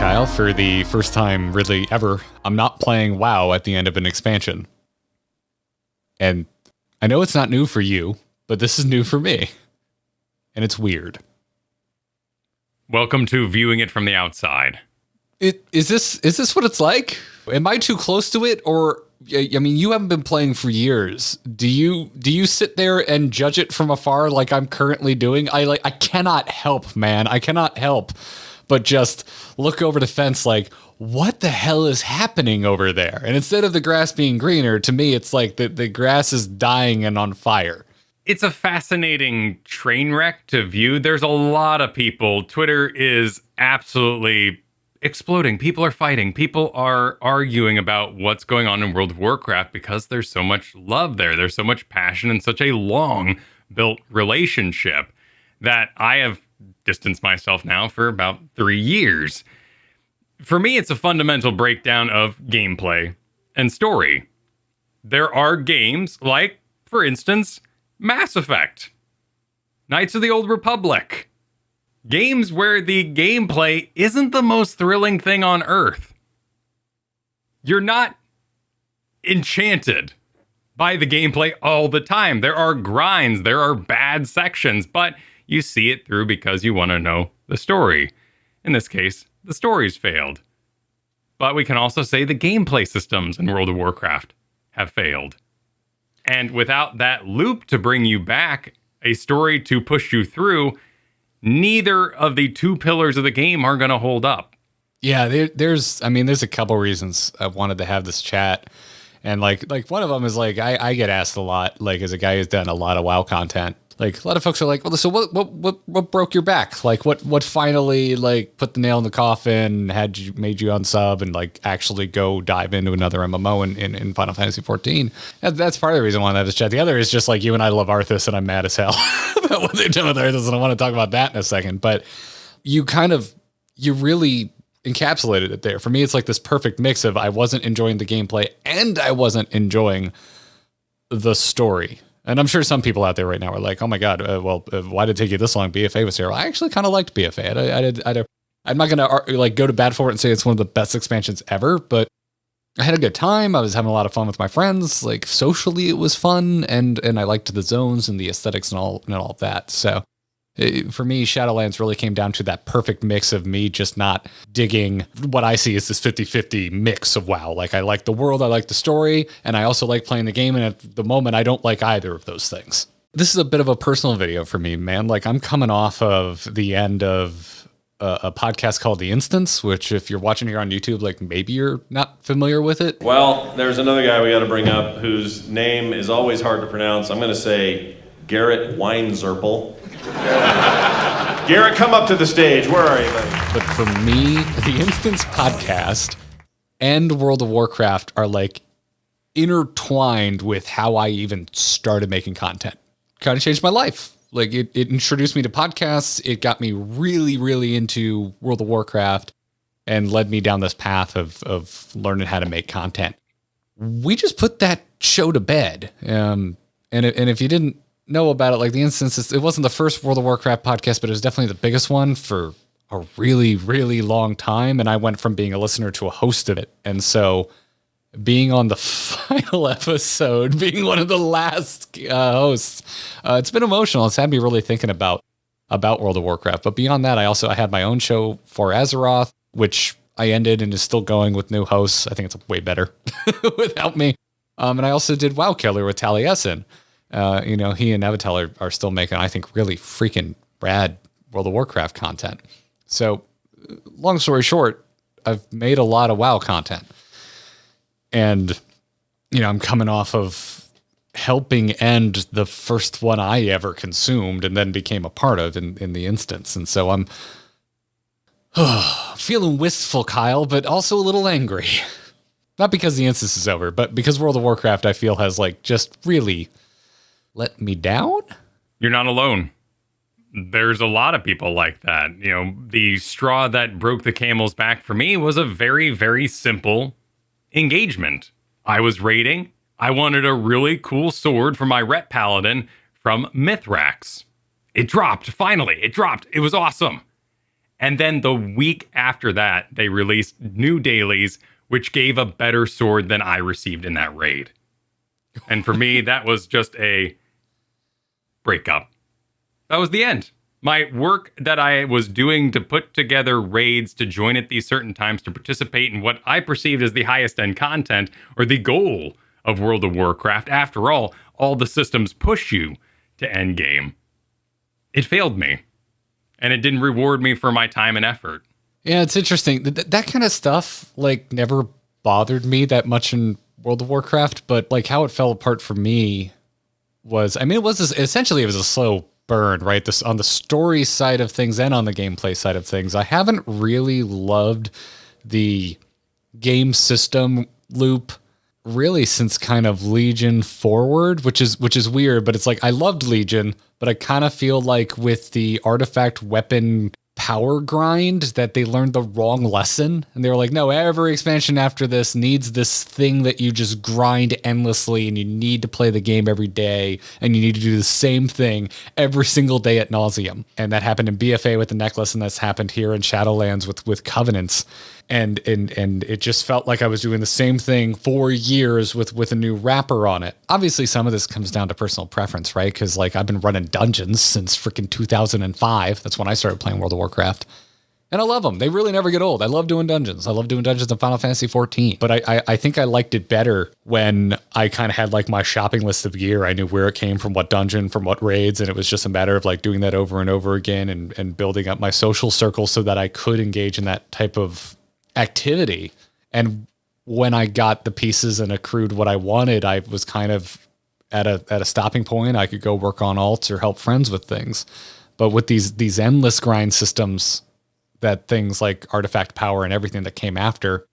Kyle. For the first time really ever, I'm not playing WoW at the end of an expansion. And I know it's not new for you, but this is new for me. And it's weird. Welcome to viewing it from the outside. Is this what it's like? Am I too close to it? Or, I mean, you haven't been playing for years. Do you sit there and judge it from afar like I'm currently doing? I cannot help, man. I cannot help but just look over the fence like, what the hell is happening over there? And instead of the grass being greener, to me, it's like the grass is dying and on fire. It's a fascinating train wreck to view. There's a lot of people. Twitter is absolutely exploding. People are fighting. People are arguing about what's going on in World of Warcraft because there's so much love there. There's so much passion and such a long-built relationship that I have distanced myself now for about 3 years. For me, it's a fundamental breakdown of gameplay and story. There are games like, for instance, Mass Effect, Knights of the Old Republic, games where the gameplay isn't the most thrilling thing on earth. You're not enchanted by the gameplay all the time. There are grinds, there are bad sections, but you see it through because you want to know the story. In this case, the story's failed. But we can also say the gameplay systems in World of Warcraft have failed. And without that loop to bring you back, a story to push you through, neither of the two pillars of the game are going to hold up. Yeah, there's a couple reasons I wanted to have this chat. And like one of them is like, I get asked a lot, like as a guy who's done a lot of WoW content. Like a lot of folks are like, well, so what broke your back? Like what finally like put the nail in the coffin, made you unsub and like actually go dive into another MMO in Final Fantasy XIV? That's part of the reason why I wanted to chat. The other is just like you and I love Arthas and I'm mad as hell about what they've done with Arthas, and I want to talk about that in a second. But you really encapsulated it there. For me, it's like this perfect mix of I wasn't enjoying the gameplay and I wasn't enjoying the story. And I'm sure some people out there right now are like, oh my God, why did it take you this long? BFA was here. Well, I actually kind of liked BFA. I'm not going to like go to bat for it and say it's one of the best expansions ever, but I had a good time. I was having a lot of fun with my friends. Like socially, it was fun. And I liked the zones and the aesthetics and all of that. So for me, Shadowlands really came down to that perfect mix of me just not digging what I see as this 50-50 mix of WoW. Like I like the world, I like the story, and I also like playing the game. And at the moment, I don't like either of those things. This is a bit of a personal video for me, man. Like I'm coming off of the end of a podcast called The Instance, which if you're watching here on YouTube, like maybe you're not familiar with it. Well, there's another guy we got to bring up whose name is always hard to pronounce. I'm going to say Garrett Weinzerpel. Garrett, come up to the stage. Where are you, buddy? But for me, the Instance podcast and World of Warcraft are like intertwined with how I even started making content. Kind of changed my life. Like it introduced me to podcasts. It got me really, really into World of Warcraft and led me down this path of learning how to make content. We just put that show to bed. And if you didn't know about it, like The Instance, it wasn't the first World of Warcraft podcast, but it was definitely the biggest one for a really, really long time. And I went from being a listener to a host of it. And so being on the final episode, being one of the last hosts, it's been emotional. It's had me really thinking about World of Warcraft. But beyond that, I had my own show for Azeroth, which I ended and is still going with new hosts. I think it's way better without me. And I also did WoW Killer with Taliesin. He and Avatel are still making, I think, really freaking rad World of Warcraft content. So, long story short, I've made a lot of WoW content. And, I'm coming off of helping end the first one I ever consumed and then became a part of in The Instance. And so I'm feeling wistful, Kyle, but also a little angry. Not because The Instance is over, but because World of Warcraft, I feel, has like just really let me down. You're not alone. There's a lot of people like that. The straw that broke the camel's back for me was a very, very simple engagement. I was raiding. I wanted a really cool sword for my Ret Paladin from Mithrax. It dropped. Finally, it dropped. It was awesome. And then the week after that, they released new dailies, which gave a better sword than I received in that raid. And for me, that was just a breakup. That was the end. My work that I was doing to put together raids to join at these certain times to participate in what I perceived as the highest end content or the goal of World of Warcraft. After all the systems push you to end game. It failed me. And it didn't reward me for my time and effort. Yeah, it's interesting. That kind of stuff, like, never bothered me that much in World of Warcraft, but, like, how it fell apart for me was, I mean, it was essentially a slow burn, right? This on the story side of things and on the gameplay side of things. I haven't really loved the game system loop really since kind of Legion forward, which is weird, but it's like I loved Legion, but I kind of feel like with the artifact weapon power grind that they learned the wrong lesson, and they were like, no, every expansion after this needs this thing that you just grind endlessly, and you need to play the game every day, and you need to do the same thing every single day at nauseum. And that happened in BFA with the necklace, and that's happened here in Shadowlands with Covenants. And it just felt like I was doing the same thing for years with a new wrapper on it. Obviously, some of this comes down to personal preference, right? Because like I've been running dungeons since freaking 2005. That's when I started playing World of Warcraft. And I love them. They really never get old. I love doing dungeons. I love doing dungeons in Final Fantasy XIV. But I think I liked it better when I kind of had like my shopping list of gear. I knew where it came from, what dungeon, from what raids. And it was just a matter of like doing that over and over again and building up my social circle so that I could engage in that type of activity. And when I got the pieces and accrued what I wanted, I was kind of at a stopping point. I could go work on alts or help friends with things. But with these endless grind systems that things like artifact power and everything that came after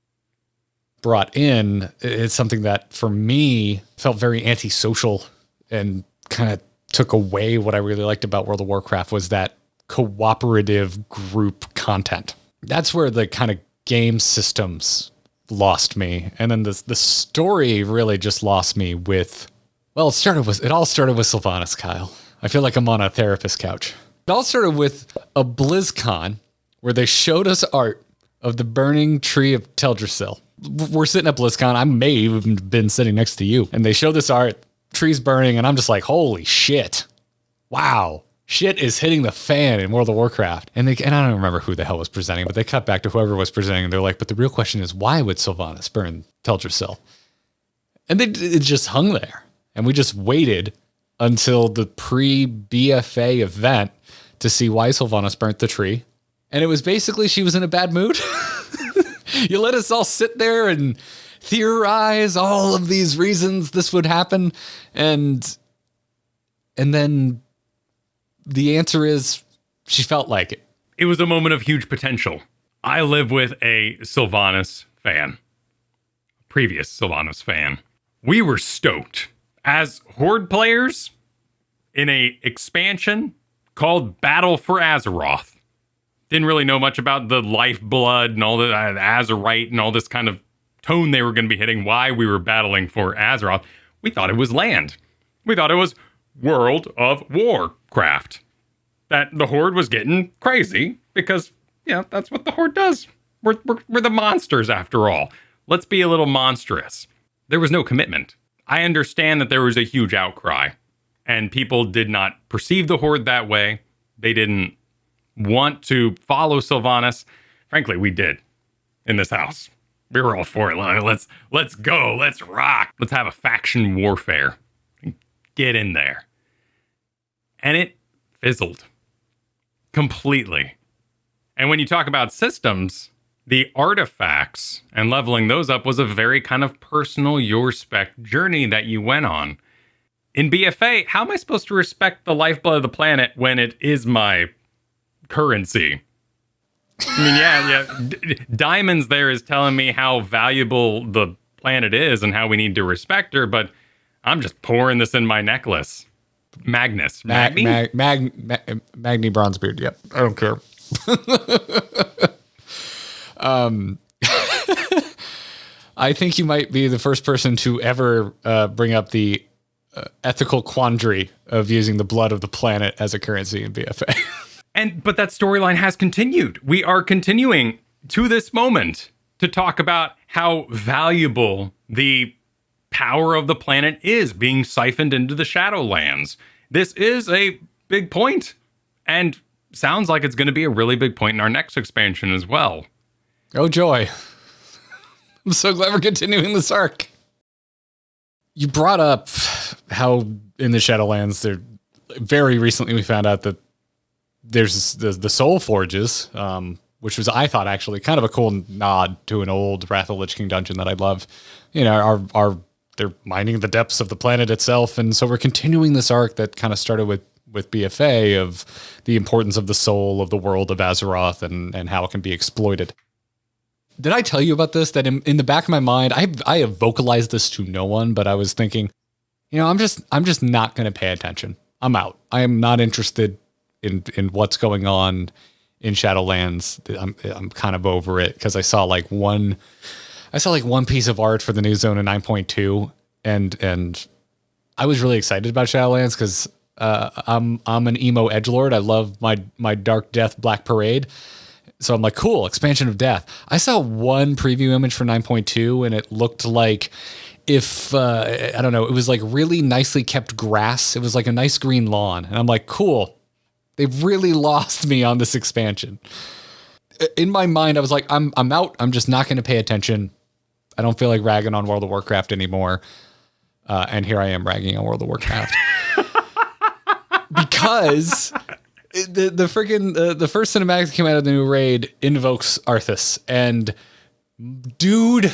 brought in, it's something that for me felt very antisocial and kind of took away what I really liked about World of Warcraft was that cooperative group content. That's where the kind of game systems lost me. And then the story really just lost me with, well, it all started with Sylvanas, Kyle. I feel like I'm on a therapist couch. It all started with a BlizzCon where they showed us art of the burning tree of Teldrassil. We're sitting at BlizzCon. I may have been sitting next to you. And they show this art, trees burning, and I'm just like, holy shit. Wow. Shit is hitting the fan in World of Warcraft. And I don't remember who the hell was presenting, but they cut back to whoever was presenting, and they're like, but the real question is, why would Sylvanas burn Teldrassil? And it just hung there. And we just waited until the pre-BFA event to see why Sylvanas burnt the tree. And it was basically she was in a bad mood. You let us all sit there and theorize all of these reasons this would happen. And then the answer is she felt like it. It was a moment of huge potential. I live with a Sylvanas fan. Previous Sylvanas fan. We were stoked. As Horde players in a expansion called Battle for Azeroth. Didn't really know much about the lifeblood and all the Azerite and all this kind of tone they were going to be hitting, why we were battling for Azeroth. We thought it was land. We thought it was World of Warcraft. That the Horde was getting crazy because, that's what the Horde does. We're the monsters after all. Let's be a little monstrous. There was no commitment. I understand that there was a huge outcry and people did not perceive the Horde that way. They didn't want to follow Sylvanas. Frankly, we did in this house. We were all for it. Let's go. Let's rock. Let's have a faction warfare. Get in there. And it fizzled completely. And when you talk about systems, the artifacts and leveling those up was a very kind of personal, your spec journey that you went on. In BFA, how am I supposed to respect the lifeblood of the planet when it is my currency? I mean, Diamonds there is telling me how valuable the planet is and how we need to respect her, but I'm just pouring this in my necklace. Magnus. Magni Bronzebeard, yep. I don't care. I think you might be the first person to ever bring up the ethical quandary of using the blood of the planet as a currency in BFA. But that storyline has continued. We are continuing to this moment to talk about how valuable the power of the planet is being siphoned into the Shadowlands. This is a big point, and sounds like it's going to be a really big point in our next expansion as well. Oh, joy. I'm so glad we're continuing this arc. You brought up how in the Shadowlands, very recently we found out that there's the Soul Forges, which was, I thought, actually kind of a cool nod to an old Wrath of the Lich King dungeon that I love. You know, they're mining the depths of the planet itself, and so we're continuing this arc that kind of started with BFA of the importance of the soul of the world of Azeroth and how it can be exploited. Did I tell you about this? That in the back of my mind, I have vocalized this to no one, but I was thinking, you know, I'm just not going to pay attention. I'm out. I am not interested in what's going on in Shadowlands. I'm kind of over it because I saw like one piece of art for the new zone in 9.2, and I was really excited about Shadowlands because I'm an emo edgelord. I love my Dark Death Black Parade. So I'm like, cool, expansion of death. I saw one preview image for 9.2 and it looked like if, I don't know, it was like really nicely kept grass. It was like a nice green lawn. And I'm like, cool, they've really lost me on this expansion. In my mind, I was like, I'm out. I'm just not going to pay attention. I don't feel like ragging on World of Warcraft anymore. And here I am ragging on World of Warcraft. Because the freaking the first cinematic that came out of the new raid invokes Arthas, and dude,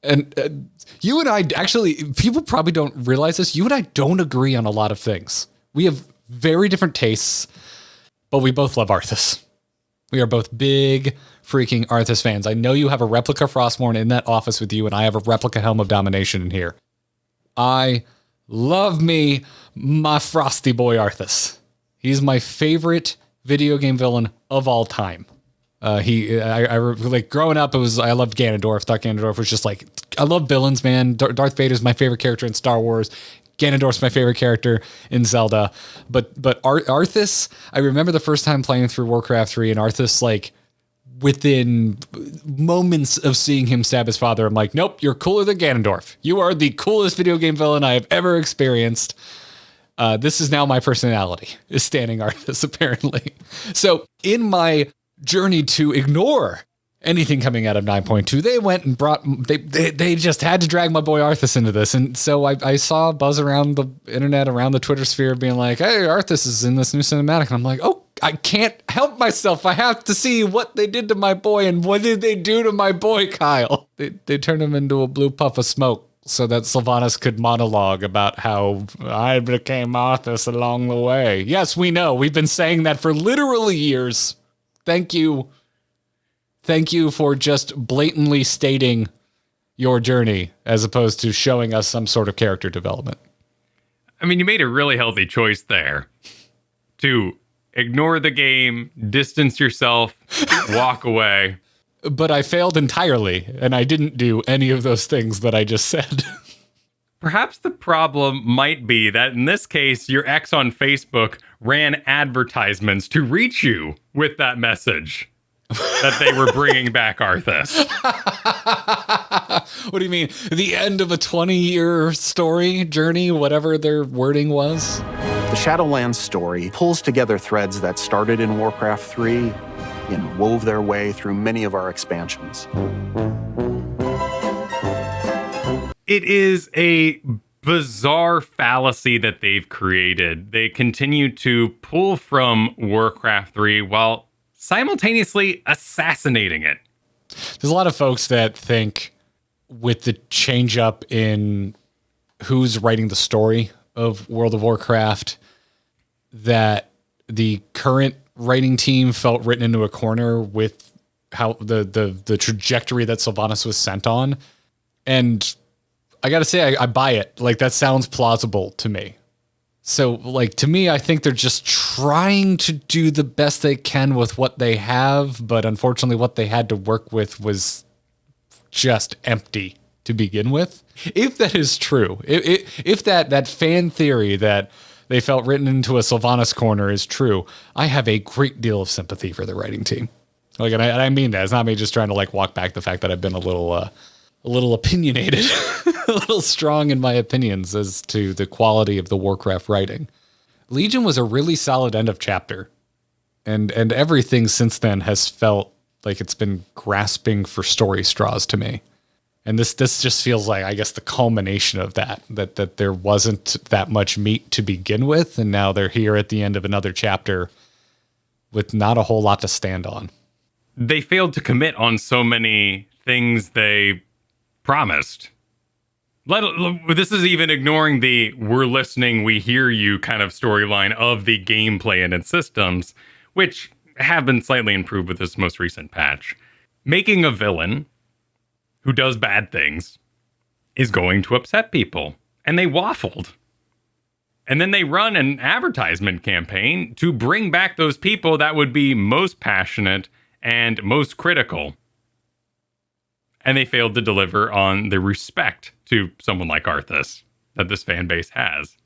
and you and I actually, people probably don't realize this. You and I don't agree on a lot of things. We have very different tastes, but we both love Arthas. We are both big freaking Arthas fans. I know you have a replica Frostmourne in that office with you, and I have a replica Helm of Domination in here. I love me my frosty boy Arthas. He's my favorite video game villain of all time. I like growing up, I loved Ganondorf. Thought Ganondorf was just like, I love villains, man. Darth Vader's my favorite character in Star Wars. Ganondorf's my favorite character in Zelda. But Arthas, I remember the first time playing through Warcraft 3 and Arthas, like within moments of seeing him stab his father, I'm like, nope, you're cooler than Ganondorf. You are the coolest video game villain I have ever experienced. This is now my personality, is standing Arthas, apparently. So in my journey to ignore anything coming out of 9.2, they went and they just had to drag my boy Arthas into this. And so I saw buzz around the internet, around the Twitter sphere being like, hey, Arthas is in this new cinematic. And I'm like, oh, I can't help myself. I have to see what they did to my boy. And what did they do to my boy, Kyle? They turned him into a blue puff of smoke so that Sylvanas could monologue about how I became Arthas along the way. Yes, we know. We've been saying that for literally years. Thank you. Thank you for just blatantly stating your journey as opposed to showing us some sort of character development. I mean, you made a really healthy choice there to ignore the game, distance yourself, walk away. But I failed entirely, and I didn't do any of those things that I just said. Perhaps the problem might be that in this case, your ex on Facebook ran advertisements to reach you with that message that they were bringing back Arthas. What do you mean? The end of a 20-year story, journey, whatever their wording was? The Shadowlands story pulls together threads that started in Warcraft 3 and wove their way through many of our expansions. It is a bizarre fallacy that they've created. They continue to pull from Warcraft 3 while simultaneously assassinating it. There's a lot of folks that think with the change up in who's writing the story of World of Warcraft, that the current writing team felt written into a corner with how the trajectory that Sylvanas was sent on. And I gotta say, I buy it. Like, that sounds plausible to me. So, like, to me, I think they're just trying to do the best they can with what they have, but unfortunately what they had to work with was just empty to begin with. If that is true, if that fan theory that they felt written into a Sylvanas corner is true. I have a great deal of sympathy for the writing team. Like, and I mean that. It's not me just trying to like walk back the fact that I've been a little opinionated, a little strong in my opinions as to the quality of the Warcraft writing. Legion was a really solid end of chapter, and everything since then has felt like it's been grasping for story straws to me. And this just feels like, I guess, the culmination of that there wasn't that much meat to begin with, and now they're here at the end of another chapter with not a whole lot to stand on. They failed to commit on so many things they promised. This is even ignoring the "we're listening, we hear you" kind of storyline of the gameplay and its systems, which have been slightly improved with this most recent patch. Making a villain who does bad things is going to upset people. And they waffled. And then they run an advertisement campaign to bring back those people that would be most passionate and most critical. And they failed to deliver on the respect to someone like Arthas that this fan base has.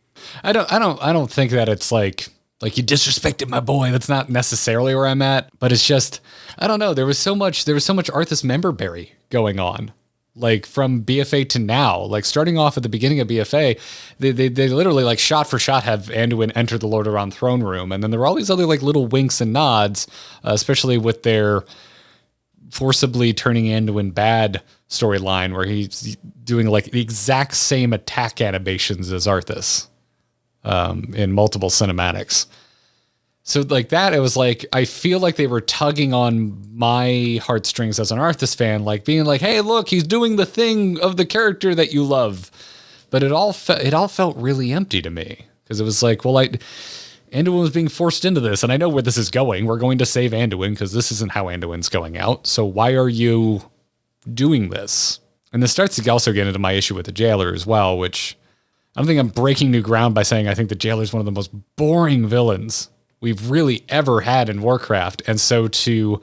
I don't think that it's like you disrespected my boy. That's not necessarily where I'm at, but it's just, I don't know. There was so much Arthas memberberry going on, like from BFA to now. Like starting off at the beginning of BFA, they literally like shot for shot have Anduin enter the Lordaeron throne room, and then there were all these other like little winks and nods, especially with their forcibly turning Anduin bad storyline, where he's doing like the exact same attack animations as Arthas. In multiple cinematics. So like that, it was like, I feel like they were tugging on my heartstrings as an Arthas fan, like being like, hey, look, he's doing the thing of the character that you love. But it all felt really empty to me, because it was like, well, Anduin was being forced into this, and I know where this is going. We're going to save Anduin because this isn't how Anduin's going out. So why are you doing this? And this starts to also get into my issue with the Jailer as well, which I don't think I'm breaking new ground by saying I think the Jailer is one of the most boring villains we've really ever had in Warcraft. And so to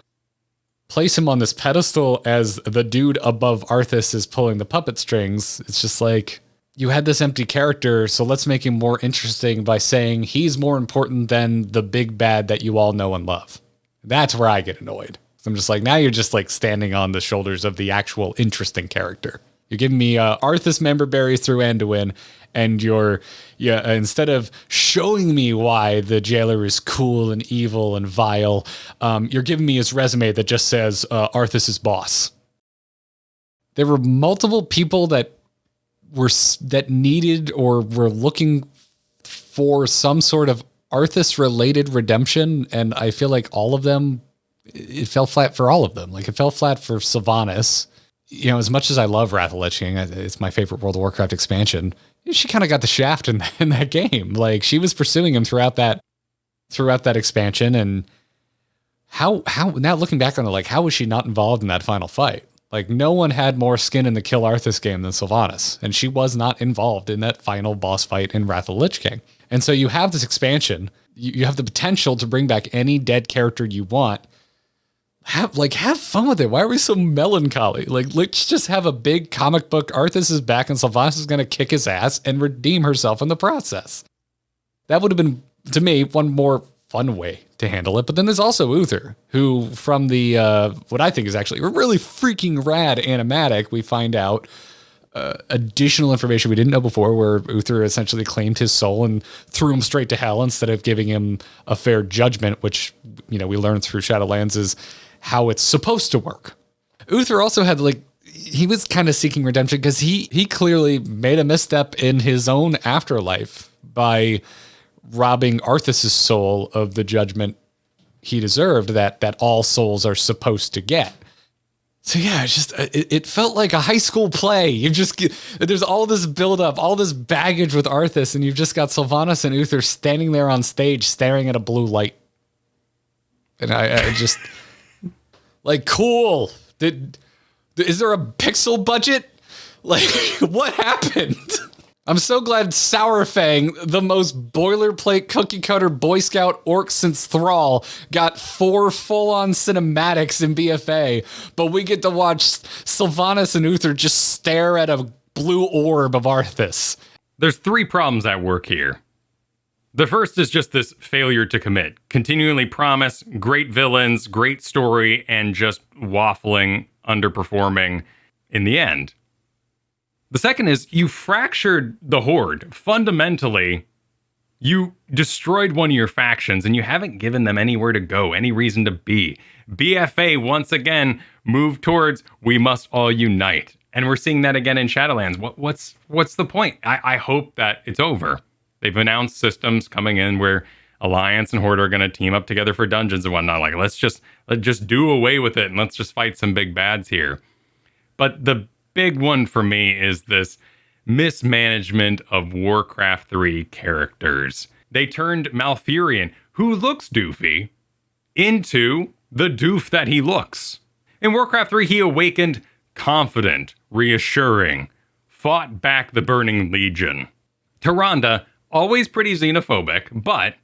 place him on this pedestal as the dude above Arthas is pulling the puppet strings, it's just like, you had this empty character, so let's make him more interesting by saying he's more important than the big bad that you all know and love. That's where I get annoyed. I'm just like, now you're just like standing on the shoulders of the actual interesting character. You're giving me Arthas memberberries through Anduin, and instead of showing me why the Jailer is cool and evil and vile, you're giving me his resume that just says Arthas is boss. There were multiple people that needed or were looking for some sort of Arthas-related redemption, and I feel like all of them, it fell flat for all of them. Like, it fell flat for Sylvanas. You know, as much as I love Wrath of the Lich King, it's my favorite World of Warcraft expansion, she kind of got the shaft in that game. Like, she was pursuing him throughout that expansion, and how now looking back on it, like, how was she not involved in that final fight? Like, no one had more skin in the Kill Arthas game than Sylvanas, and she was not involved in that final boss fight in Wrath of the Lich King. And so you have this expansion, you have the potential to bring back any dead character you want. Have fun with it. Why are we so melancholy? Like, let's just have a big comic book. Arthas is back and Sylvanas is going to kick his ass and redeem herself in the process. That would have been, to me, one more fun way to handle it. But then there's also Uther, who from the, what I think is actually a really freaking rad animatic, we find out additional information we didn't know before, where Uther essentially claimed his soul and threw him straight to hell instead of giving him a fair judgment, which, we learned through Shadowlands is how it's supposed to work. Uther also had, he was kind of seeking redemption because he clearly made a misstep in his own afterlife by robbing Arthas' soul of the judgment he deserved that all souls are supposed to get. So yeah, it's just, it felt like a high school play. There's all this buildup, all this baggage with Arthas, and you've just got Sylvanas and Uther standing there on stage staring at a blue light. And I just... Like, cool. Is there a pixel budget? Like, what happened? I'm so glad Sourfang, the most boilerplate cookie cutter Boy Scout orc since Thrall, got 4 full-on cinematics in BFA, but we get to watch Sylvanas and Uther just stare at a blue orb of Arthas. There's 3 problems at work here. The first is just this failure to commit. Continually promise great villains, great story, and just waffling, underperforming in the end. The second is you fractured the Horde. Fundamentally, you destroyed one of your factions and you haven't given them anywhere to go, any reason to be. BFA once again moved towards we must all unite. And we're seeing that again in Shadowlands. What's the point? I hope that it's over. They've announced systems coming in where Alliance and Horde are going to team up together for dungeons and whatnot. Like, let's just do away with it and let's just fight some big bads here. But the big one for me is this mismanagement of Warcraft 3 characters. They turned Malfurion, who looks doofy, into the doof that he looks. In Warcraft 3, he awakened confident, reassuring, fought back the Burning Legion. Tyrande, always pretty xenophobic, but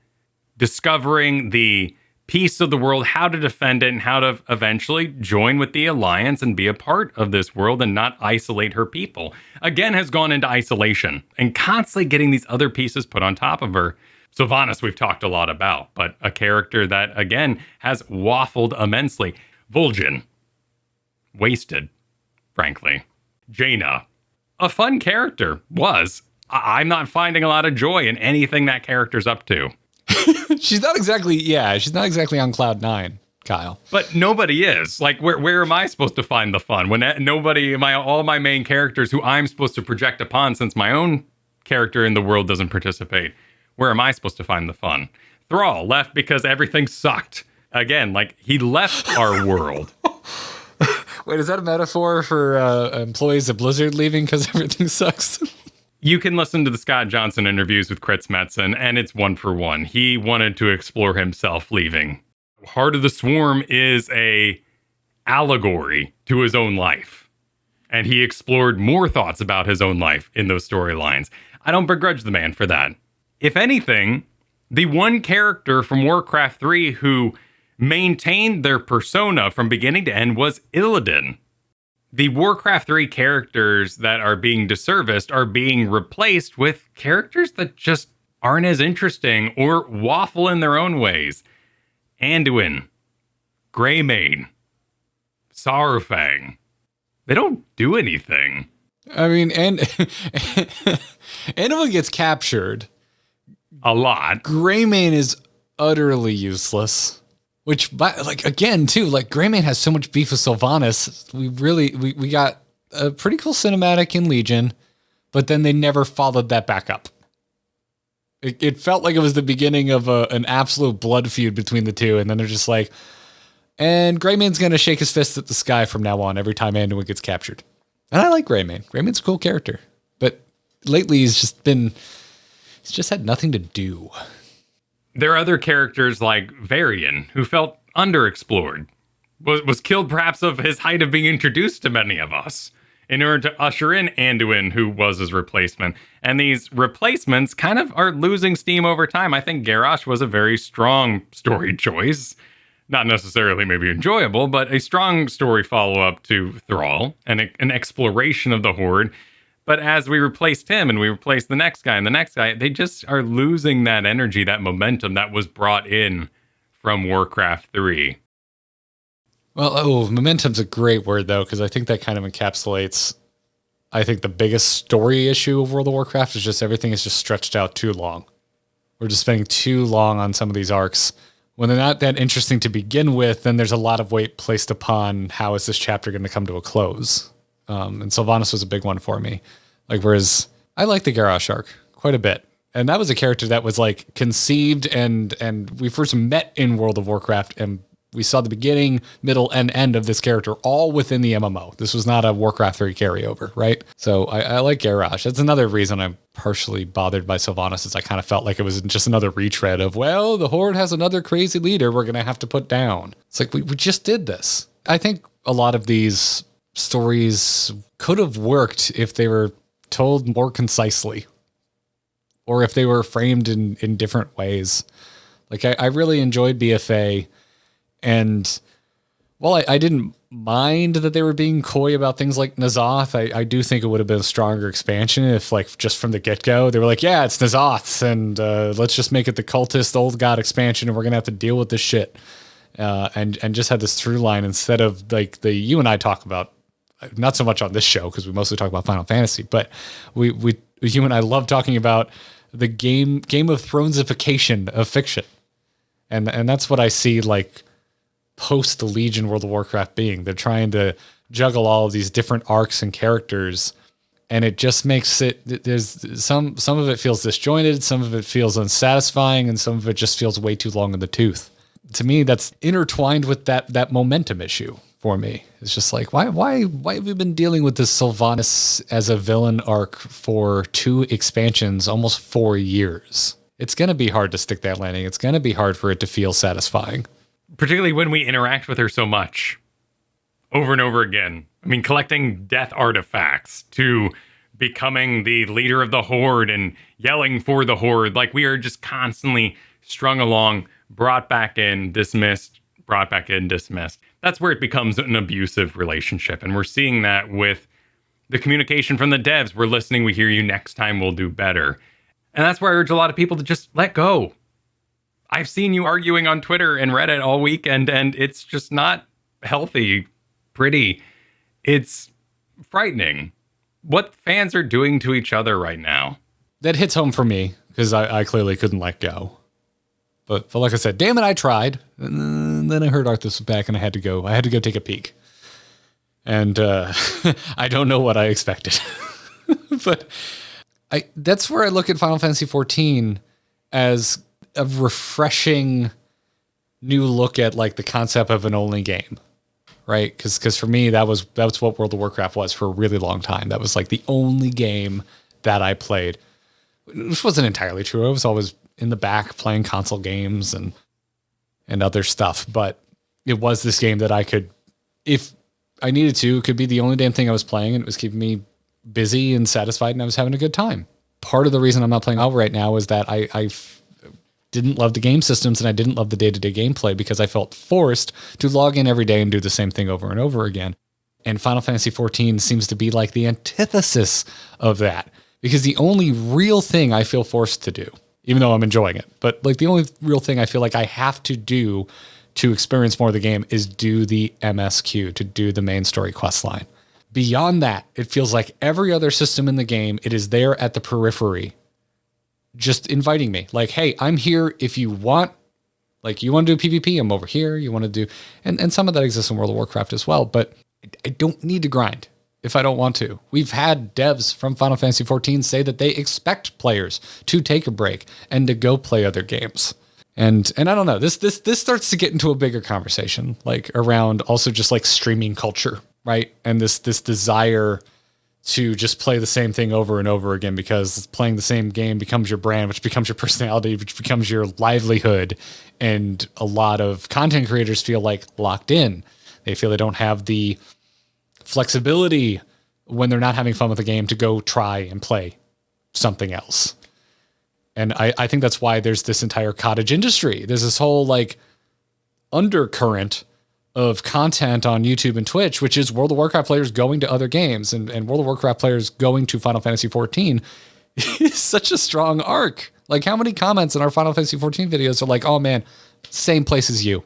discovering the piece of the world, how to defend it, and how to eventually join with the Alliance and be a part of this world and not isolate her people. Again, has gone into isolation and constantly getting these other pieces put on top of her. Sylvanas we've talked a lot about, but a character that, again, has waffled immensely. Vol'jin, wasted, frankly. Jaina, a fun character, was. I'm not finding a lot of joy in anything that character's up to. She's not exactly on cloud 9, Kyle. But nobody is. Like, where am I supposed to find the fun when all my main characters who I'm supposed to project upon, since my own character in the world doesn't participate, where am I supposed to find the fun? Thrall left because everything sucked. Again, like, he left our world. Wait, is that a metaphor for employees of Blizzard leaving because everything sucks? You can listen to the Scott Johnson interviews with Kritz Metzen, and it's one for one. He wanted to explore himself leaving. Heart of the Swarm is a allegory to his own life. And he explored more thoughts about his own life in those storylines. I don't begrudge the man for that. If anything, the one character from Warcraft 3 who maintained their persona from beginning to end was Illidan. The Warcraft 3 characters that are being disserviced are being replaced with characters that just aren't as interesting or waffle in their own ways. Anduin, Greymane, Saurfang. They don't do anything. I mean, and Anduin gets captured. A lot. Greymane is utterly useless. Which, like, again, too, like, Greymane has so much beef with Sylvanas. We got a pretty cool cinematic in Legion, but then they never followed that back up. It felt like it was the beginning of an absolute blood feud between the two, and then they're just like, and Greymane's going to shake his fist at the sky from now on every time Anduin gets captured. And I like Greymane. Greymane's a cool character. But lately he's just had nothing to do. There are other characters like Varian, who felt underexplored, was killed perhaps of his height of being introduced to many of us, in order to usher in Anduin, who was his replacement. And these replacements kind of are losing steam over time. I think Garrosh was a very strong story choice. Not necessarily maybe enjoyable, but a strong story follow-up to Thrall, and an exploration of the Horde. But as we replaced him and we replaced the next guy and the next guy, they just are losing that energy, that momentum that was brought in from Warcraft 3. Well, momentum's a great word, though, because I think that kind of encapsulates, I think the biggest story issue of World of Warcraft is just everything is just stretched out too long. We're just spending too long on some of these arcs. When they're not that interesting to begin with, then there's a lot of weight placed upon how is this chapter going to come to a close. And Sylvanas was a big one for me. Like, whereas I like the Garrosh arc quite a bit. And that was a character that was like conceived and we first met in World of Warcraft and we saw the beginning, middle, and end of this character all within the MMO. This was not a Warcraft 3 carryover, right? So I like Garrosh. That's another reason I'm partially bothered by Sylvanas, is I kind of felt like it was just another retread of, well, the Horde has another crazy leader we're going to have to put down. It's like, we just did this. I think a lot of these stories could have worked if they were told more concisely or if they were framed in different ways. Like, I really enjoyed BFA, and Well, I didn't mind that they were being coy about things like N'Zoth. I do think it would have been a stronger expansion if, like, just from the get-go, they were like, yeah, it's N'Zoth, and let's just make it the Cultist Old God expansion, and we're going to have to deal with this shit. And just had this through line instead of, like, you and I talk about, not so much on this show, because we mostly talk about Final Fantasy, but you and I love talking about the Game of Thronesification of fiction. And that's what I see, like, post the Legion World of Warcraft being. They're trying to juggle all of these different arcs and characters, and it just makes it, there's some of it feels disjointed, some of it feels unsatisfying, and some of it just feels way too long in the tooth. To me, that's intertwined with that momentum issue for me. It's just like, why have we been dealing with this Sylvanas as a villain arc for 2 expansions, almost 4 years? It's going to be hard to stick that landing. It's going to be hard for it to feel satisfying. Particularly when we interact with her so much over and over again. I mean, collecting death artifacts to becoming the leader of the Horde and yelling for the Horde. Like, we are just constantly strung along, brought back in, dismissed, brought back in, dismissed. That's where it becomes an abusive relationship. And we're seeing that with the communication from the devs. We're listening, we hear you, next time we'll do better. And that's where I urge a lot of people to just let go. I've seen you arguing on Twitter and Reddit all weekend, and it's just not healthy, pretty. It's frightening what fans are doing to each other right now. That hits home for me, because I clearly couldn't let go. But like I said, damn it, I tried. And then I heard Arthas was back, and I had to go take a peek. And I don't know what I expected. But that's where I look at Final Fantasy XIV as a refreshing new look at, like, the concept of an only game, right? Because for me, that's what World of Warcraft was for a really long time. That was, like, the only game that I played, which wasn't entirely true. I was always in the back playing console games and other stuff, but it was this game that I could, if I needed to, it could be the only damn thing I was playing, and it was keeping me busy and satisfied, and I was having a good time. Part of the reason I'm not playing WoW right now is that I didn't love the game systems, and I didn't love the day-to-day gameplay because I felt forced to log in every day and do the same thing over and over again. And Final Fantasy XIV seems to be like the antithesis of that, because the only real thing I feel forced to do, even though I'm enjoying it, but, like, the only real thing I feel like I have to do to experience more of the game is do the MSQ, to do the main story quest line. Beyond that, it feels like every other system in the game, it is there at the periphery, just inviting me. Like, hey, I'm here if you want. Like, you want to do PvP, I'm over here. You want to do... And some of that exists in World of Warcraft as well, but I don't need to grind if I don't want to. We've had devs from Final Fantasy XIV say that they expect players to take a break and to go play other games. And I don't know, this starts to get into a bigger conversation, like, around also just, like, streaming culture, right? And this desire to just play the same thing over and over again, because playing the same game becomes your brand, which becomes your personality, which becomes your livelihood. And a lot of content creators feel, like, locked in. They feel they don't have the flexibility when they're not having fun with the game to go try and play something else. And I think that's why there's this entire cottage industry. There's this whole, like, undercurrent of content on YouTube and Twitch, which is World of Warcraft players going to other games, and World of Warcraft players going to Final Fantasy XIV is such a strong arc. Like, how many comments in our Final Fantasy XIV videos are like, oh man, same place as you.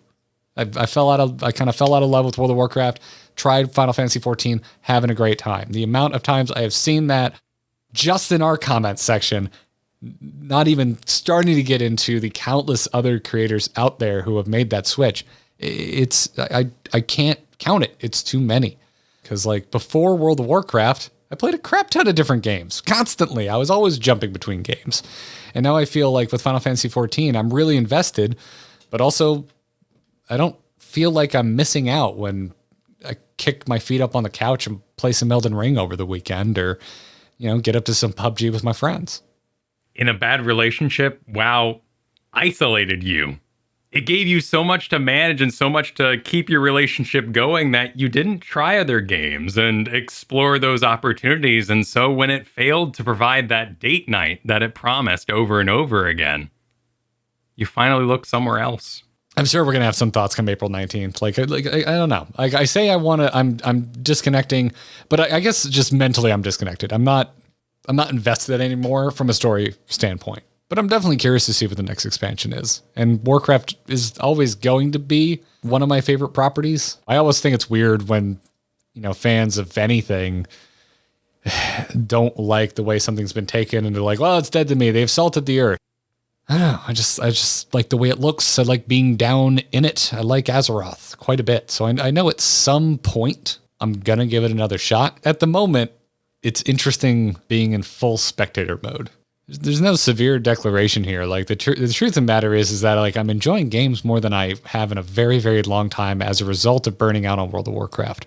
I kind of fell out of love with World of Warcraft, tried Final Fantasy XIV, having a great time. The amount of times I have seen that just in our comments section, not even starting to get into the countless other creators out there who have made that switch. I can't count it. It's too many. Because, like, before World of Warcraft, I played a crap ton of different games constantly. I was always jumping between games. And now I feel like with Final Fantasy XIV, I'm really invested, but also I don't feel like I'm missing out when I kick my feet up on the couch and play some Elden Ring over the weekend, or, you know, get up to some PUBG with my friends. In a bad relationship, WoW isolated you. It gave you so much to manage and so much to keep your relationship going that you didn't try other games and explore those opportunities. And so when it failed to provide that date night that it promised over and over again, you finally looked somewhere else. I'm sure we're gonna have some thoughts come April 19th. I don't know. Like I say, I'm disconnecting, but I guess just mentally I'm disconnected. I'm not invested anymore from a story standpoint. But I'm definitely curious to see what the next expansion is. And Warcraft is always going to be one of my favorite properties. I always think it's weird when, fans of anything don't like the way something's been taken and they're like, well, it's dead to me. They've salted the earth. I don't know. I just like the way it looks. I like being down in it. I like Azeroth quite a bit. So I know at some point I'm going to give it another shot. At the moment, it's interesting being in full spectator mode. There's no severe declaration here. Like the truth of the matter is that like I'm enjoying games more than I have in a very, very long time as a result of burning out on World of Warcraft.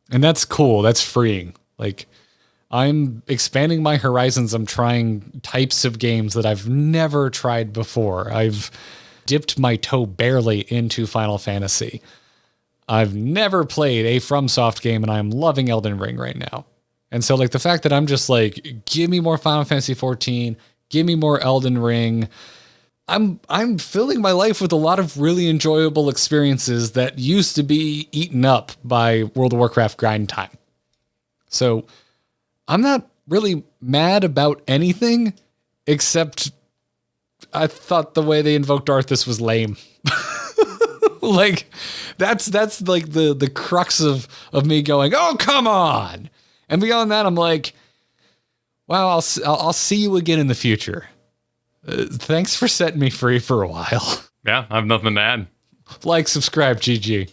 And that's cool. That's freeing. Like I'm expanding my horizons. I'm trying types of games that I've never tried before. I've dipped my toe barely into Final Fantasy. I've never played a FromSoft game and I'm loving Elden Ring right now. And so like the fact that I'm just like, give me more Final Fantasy 14, give me more Elden Ring. I'm filling my life with a lot of really enjoyable experiences that used to be eaten up by World of Warcraft grind time. So I'm not really mad about anything except I thought the way they invoked Arthas was lame. Like that's like the crux of me going, oh, come on. And beyond that, I'm like, wow, I'll see you again in the future. Thanks for setting me free for a while. Yeah, I have nothing to add. Like, subscribe, GG.